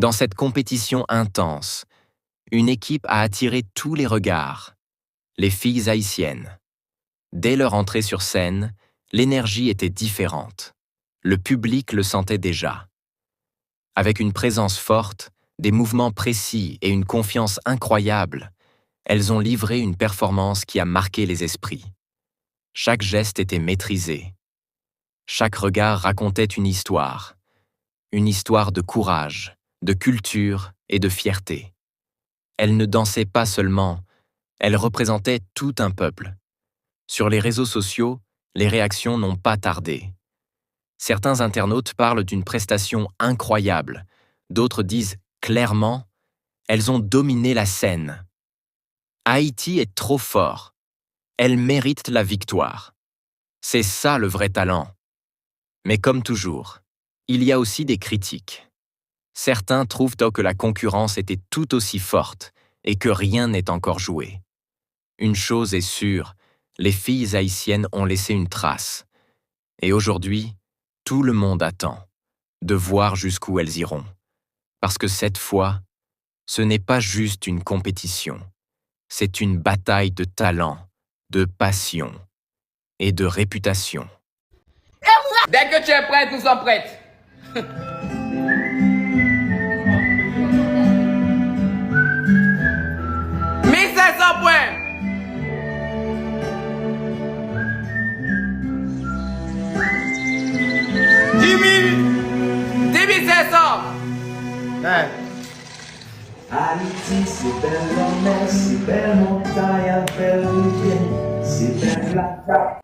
Dans cette compétition intense, une équipe a attiré tous les regards, les filles haïtiennes. Dès leur entrée sur scène, l'énergie était différente. Le public le sentait déjà. Avec une présence forte, des mouvements précis et une confiance incroyable, elles ont livré une performance qui a marqué les esprits. Chaque geste était maîtrisé. Chaque regard racontait une histoire de courage, de culture et de fierté. Elles ne dansaient pas seulement, elles représentaient tout un peuple. Sur les réseaux sociaux, les réactions n'ont pas tardé. Certains internautes parlent d'une prestation incroyable, d'autres disent clairement « elles ont dominé la scène ». Haïti est trop fort. Elle mérite la victoire. C'est ça le vrai talent. Mais comme toujours, il y a aussi des critiques. Certains trouvent que la concurrence était tout aussi forte et que rien n'est encore joué. Une chose est sûre, les filles haïtiennes ont laissé une trace. Et aujourd'hui, tout le monde attend de voir jusqu'où elles iront. Parce que cette fois, ce n'est pas juste une compétition. C'est une bataille de talent, de passion et de réputation. Dès que tu es prête, nous sommes prêtes. 1500 points. 10 500. Haïti, c'est belle la mer, c'est belle montagne, belle rivière, c'est belle la terre.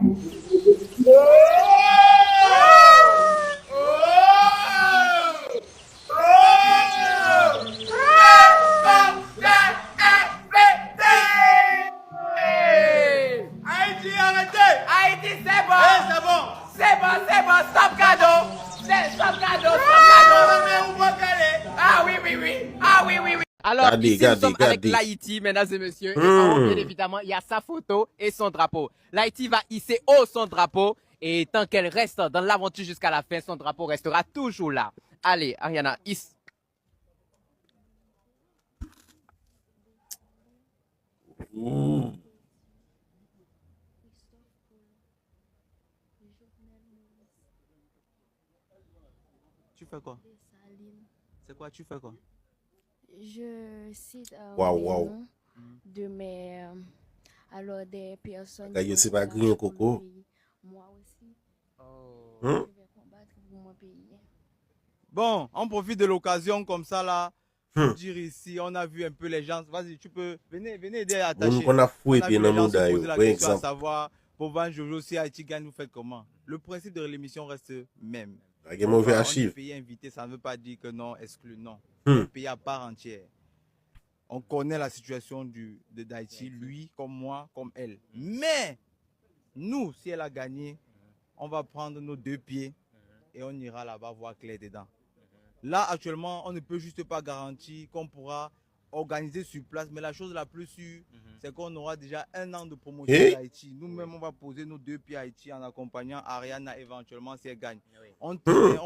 Haïti, arrêtez! Haïti, c'est bon! C'est bon! C'est bon, c'est bon! Stop cadeau! Stop cadeau! Stop cadeau! Ah oui, oui, oui! Ah oui, oui, oui! Alors, ici, nous sommes avec l'Haïti, mesdames et messieurs. Et en haut, bien évidemment, il y a sa photo et son drapeau. L'Haïti va hisser haut son drapeau. Et tant qu'elle reste dans l'aventure jusqu'à la fin, son drapeau restera toujours là. Allez, Ariana, hisse. Tu fais quoi? C'est quoi? Tu fais quoi? Je cite Wow, des wow. noms de mes alors des personnes Là, qui c'est ont pas combattu grillon pour coco. mon pays. Moi aussi, je Hein? vais combattre pour mon pays. Bon, on profite de l'occasion comme ça là. Pour Hmm. dire ici, on a vu un peu les gens. Vas-y, tu peux. Venez aider à On attacher. a fouillé On a bien vu dans les le gens monde se d'ailleurs. poser la Par question à exemple, savoir, Boban, Jojo, si Haïti gagne, vous faites comment? Le principe de l'émission reste même. il y a mauvais On est archive. pays invité, ça ne veut pas dire que non, exclu, non. Hmm. Un pays à part entière. On connaît la situation d'Haïti, lui, comme moi, comme elle. Mais, nous, si elle a gagné, on va prendre nos deux pieds et on ira là-bas voir clair dedans. Là, actuellement, on ne peut juste pas garantir qu'on pourra organiser sur place, mais la chose la plus sûre, c'est qu'on aura déjà 1 an de promotion d'Haïti. Nous-mêmes, on va poser nos deux pieds à Haïti en accompagnant Ariana éventuellement si elle gagne. On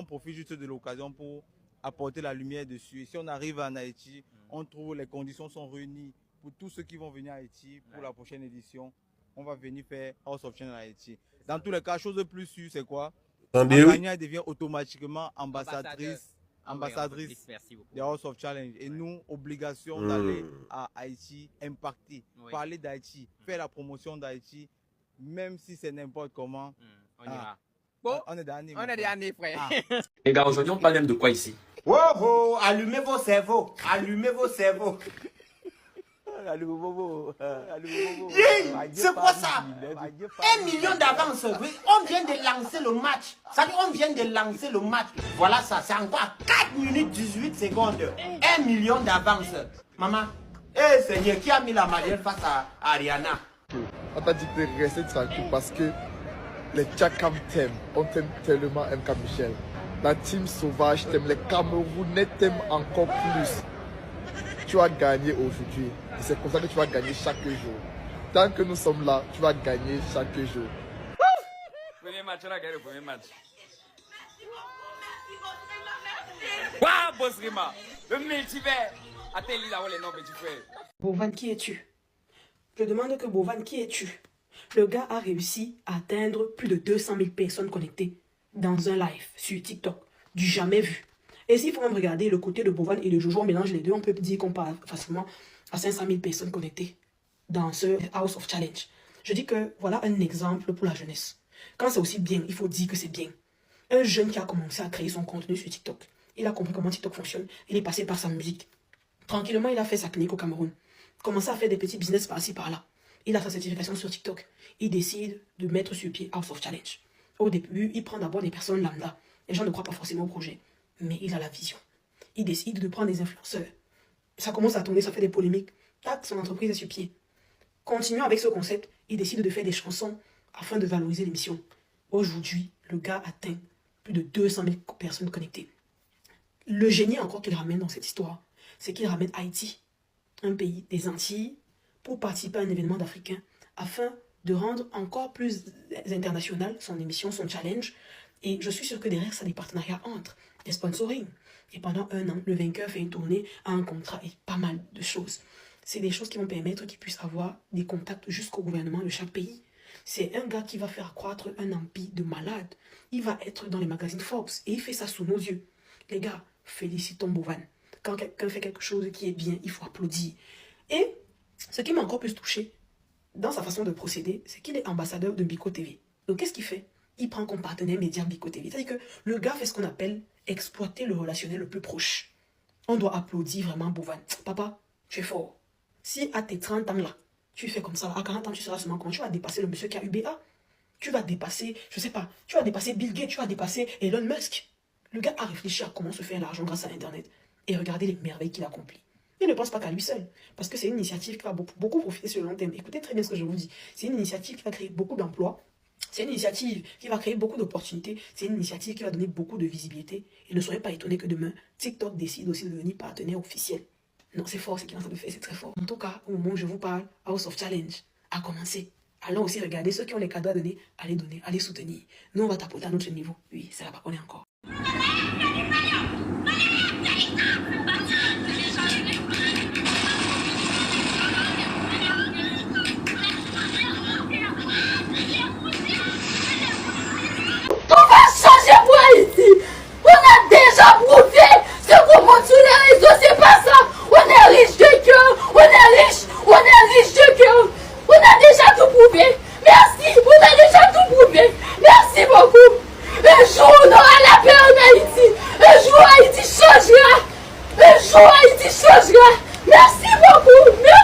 profite juste de l'occasion pour apporter la lumière dessus. Et si on arrive en Haïti, on trouve les conditions sont réunies pour tous ceux qui vont venir à Haïti pour la prochaine édition. On va venir faire House of Challenge en Haïti. Dans tous les cas, chose de plus sûre, c'est quoi? Attendez, oui. Ariana devient automatiquement ambassadrice des House of Challenge. Et nous, obligation d'aller à Haïti, impacter, parler d'Haïti, faire la promotion d'Haïti, même si c'est n'importe comment. On ira. Bon, on est dernier. On est dernier, frère. Les gars, aujourd'hui, on parle même de quoi ici? Oh oh, allumez vos cerveaux, allumez vos cerveaux. C'est quoi ça? 1 million d'avance. On vient de lancer le match. Ça dit, on vient de lancer le match. Voilà ça, c'est encore 4 minutes 18 secondes. 1 million d'avance. Maman, eh Seigneur, qui a mis la marielle face à Ariana? On t'a dit de rester tranquille parce que les Tchakam t'aiment. On t'aime tellement, MK Michel. La team sauvage t'aime, les Camerounais t'aiment encore plus. Tu vas gagner aujourd'hui. Et c'est comme ça que tu vas gagner chaque jour. Tant que nous sommes là, tu vas gagner chaque jour. Premier match, on a gagné le premier match. Waouh, Boss Rima! Le multivers. Attends, il a les noms petit frère. Bovan, qui es-tu? Je demande que Bovan, qui es-tu? Le gars a réussi à atteindre plus de 200 000 personnes connectées dans un live sur TikTok. Du jamais vu. Et s'il faut même regarder le côté de Bovan et de Jojo, on mélange les deux, on peut dire qu'on parle facilement à 500 000 personnes connectées dans ce House of Challenge. Je dis que voilà un exemple pour la jeunesse. Quand c'est aussi bien, il faut dire que c'est bien. Un jeune qui a commencé à créer son contenu sur TikTok, il a compris comment TikTok fonctionne, il est passé par sa musique. Tranquillement, il a fait sa clinique au Cameroun. Commencé à faire des petits business par-ci, par-là. Il a sa certification sur TikTok. Il décide de mettre sur pied House of Challenge. Au début, il prend d'abord des personnes lambda. Les gens ne croient pas forcément au projet. Mais il a la vision. Il décide de prendre des influenceurs. Ça commence à tourner, ça fait des polémiques. Tac, son entreprise est sur pied. Continuant avec ce concept, il décide de faire des chansons afin de valoriser l'émission. Aujourd'hui, le gars atteint plus de 200 000 personnes connectées. Le génie encore qu'il ramène dans cette histoire, c'est qu'il ramène Haïti, un pays des Antilles, pour participer à un événement d'Africain, afin de rendre encore plus international son émission, son challenge. Et je suis sûr que derrière ça, des partenariats entre, des sponsoring. Et pendant 1 an, le vainqueur fait une tournée, a un contrat et pas mal de choses. C'est des choses qui vont permettre qu'il puisse avoir des contacts jusqu'au gouvernement de chaque pays. C'est un gars qui va faire croître un empire de malade. Il va être dans les magazines Forbes et il fait ça sous nos yeux. Les gars, félicitons Bovan. Quand quelqu'un fait quelque chose qui est bien, il faut applaudir. Et ce qui m'a encore plus touché dans sa façon de procéder, c'est qu'il est ambassadeur de Biko TV. Donc qu'est-ce qu'il fait? Il prend comme partenaire média Biko TV. C'est-à-dire que le gars fait ce qu'on appelle exploiter le relationnel le plus proche. On doit applaudir vraiment Bovan. Papa, tu es fort. Si à tes 30 ans là, tu fais comme ça, à 40 ans tu seras seulement comment? Tu vas dépasser le monsieur qui a UBA. Tu vas dépasser, je sais pas, tu vas dépasser Bill Gates, tu vas dépasser Elon Musk. Le gars a réfléchi à comment se faire l'argent grâce à Internet. Et regardez les merveilles qu'il accomplit. Il ne pense pas qu'à lui seul. Parce que c'est une initiative qui va beaucoup profiter sur le long terme. Écoutez très bien ce que je vous dis. C'est une initiative qui va créer beaucoup d'emplois. C'est une initiative qui va créer beaucoup d'opportunités. C'est une initiative qui va donner beaucoup de visibilité. Et ne soyez pas étonnés que demain, TikTok décide aussi de devenir partenaire officiel. Non, c'est fort ce qu'il est en train de faire, c'est très fort. En tout cas, au moment où je vous parle, House of Challenge a commencé. Allons aussi regarder ceux qui ont les cadeaux à donner, allez soutenir. Nous, on va tapoter à notre niveau. Oui, c'est là-bas qu'on est encore. On va changer pour Haïti. On a déjà prouvé ce qu'on montre sur les réseaux, c'est pas ça. On est riche de cœur, on est riche de cœur. On a déjà tout prouvé. Merci, on a déjà tout prouvé. Merci beaucoup. Un jour, on aura la paix en Haïti. Un jour, Haïti changera. Un jour, Haïti changera. Merci beaucoup. Merci.